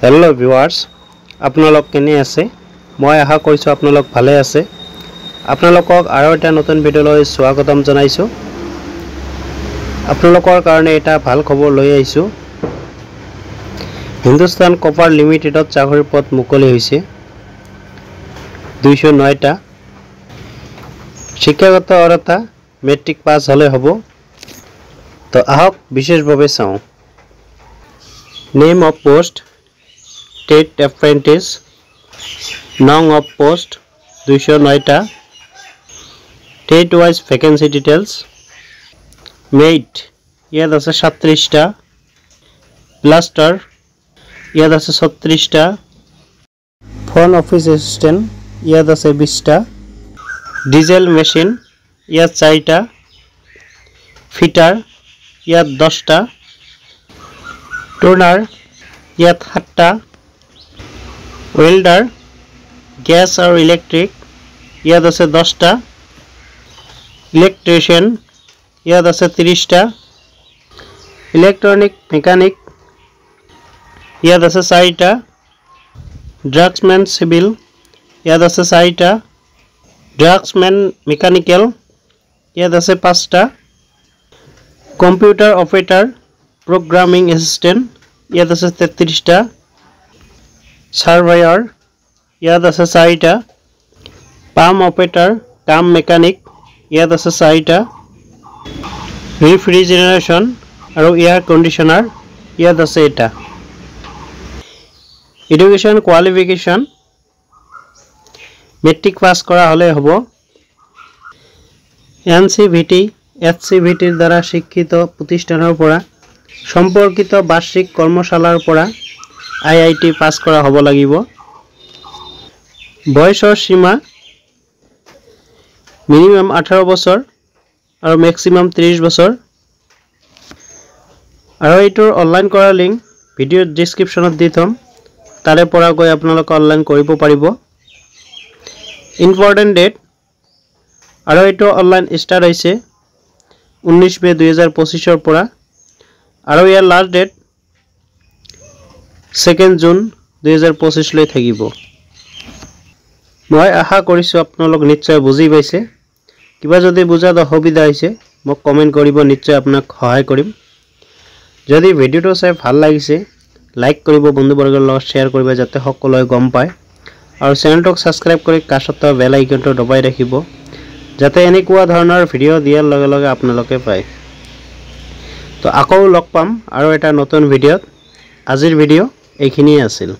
hello viewers আপোনালোক কেনে আছে মই আশা কৰিছো আপোনালোক ভালে আছে আপোনালোকক আৰু এটা নতুন ভিডিঅলৈ স্বাগতম জনাইছো আপোনালোকৰ কাৰণে এটা ভাল খবৰ লৈ আহিছো হিন্দুস্তান কপাৰ লিমিটেডত চাকৰিৰ পদ মুকলি হৈছে 209 টা শিক্ষাগত অৰ্হতা মেট্ৰিক পাছ হলে হ'ব তো আহক বিশেষভাৱে চাও name of post State Apprentice Nong of Post 209 টা State wise vacancy details Mate ইয়াত আছে 37 টা Plaster ইয়াত আছে 36 টা Phone Office Assistant ইয়াত আছে 20 টা Diesel Machine ইয়াত 4 টা Fitter ইয়াত 10 টা Turner ইয়াত 7 টা Welder gas और electric याद আছে 10 টা electrician याद আছে 30 টা electronic mechanic याद আছে 4 টা draftsman civil याद আছে 4 টা draftsman mechanical याद আছে 5 টা computer operator programming assistant याद আছে 33 টা Surveyor ইয়াত আছে 4 টা পাম্প অপাৰেটৰ কাম মেকানিক ইয়াত আছে 4 টা ৰেফ্ৰিজাৰেচন আৰু এয়াৰ কণ্ডিশনাৰ ইয়াত আছে এটা এডুকেশন কোৱালিফিকেশন মেট্ৰিক পাস কৰা হলে হ'ব এনসিভিটি এচসিভিটিৰ দ্বাৰা শিক্ষিত প্ৰতিষ্ঠানৰ পৰা সম্পৰ্কিত বাৰ্ষিক কৰ্মশালাৰ পৰা IIT পাস কৰা হ'ব লাগিব বয়সৰ সীমা মিনিমাম 18 বছৰ আৰু ম্যাক্সিমাম 30 বছৰ আৰু এইটোৰ অনলাইন কৰা লিংক ভিডিও ডেসক্ৰিপচনত দি থম তাৰে পৰা গৈ আপোনালোক অনলাইন কৰিব পাৰিব ইম্পৰ্টেন্ট ডেট আৰু এইটো অনলাইন ষ্টাৰ্ট হৈছে 19 মে 2025 ৰ পৰা আৰু ইয়াৰ লাষ্ট ডেট 2 জুন 2025 লৈ থাকিব মই আশা কৰিছো আপোনালোক নিশ্চয় বুজি পাইছে কিবা যদি বুজাত অসুবিধা হৈছে মোক কমেন্ট কৰিব নিশ্চয় আপোনাক সহায় কৰিম যদি ভিডিওটো চাই ভাল লাগিছে লাইক কৰিব বন্ধুবৰ্গৰ লগত শেয়াৰ কৰিব যাতে সকলোৱে গম পায় আৰু চেনেলটোক সাবস্ক্ৰাইব কৰি কাষত বেল আইকনটো দবাই ৰাখিব যাতে এনেকুৱা ধৰণৰ ভিডিও দিয়াৰ লগে লগে আপোনালোকে পায় তো আকৌ লগ পাম আৰু এটা নতুন ভিডিওত আজিৰ ভিডিও এইখিনিয়ে আছিল